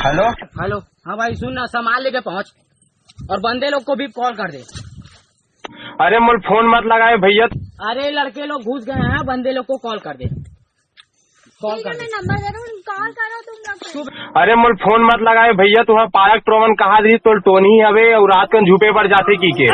Hello hello. हाँ भाई सुन ना, सामान लेके पहुँच और बंदे लोग को भी कॉल कर दे। अरे मुझे फोन मत लगाए भैया। अरे लड़के लोग घुस गए हैं, बंदे लोग को कॉल कर दे। कॉल कर दे। नंबर दे रहा हूँ, कॉल करो तुम लोग। अरे मुझे फोन मत लगाए भैया। तुम्हें पारक प्रोवन कहा दी तो टोनी हवे और रात कन झूपे पर जाते की के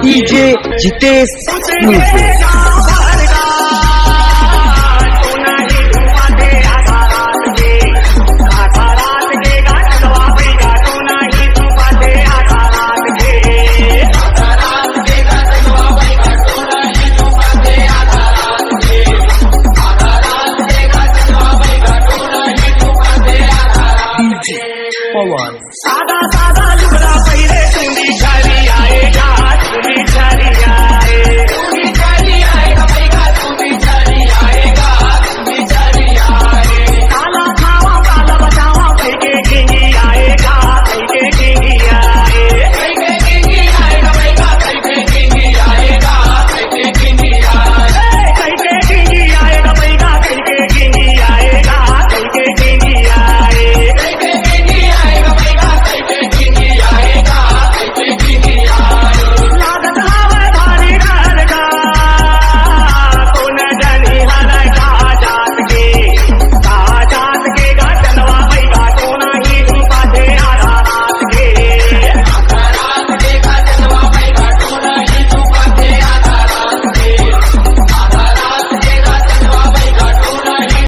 DJ Jitesh Music.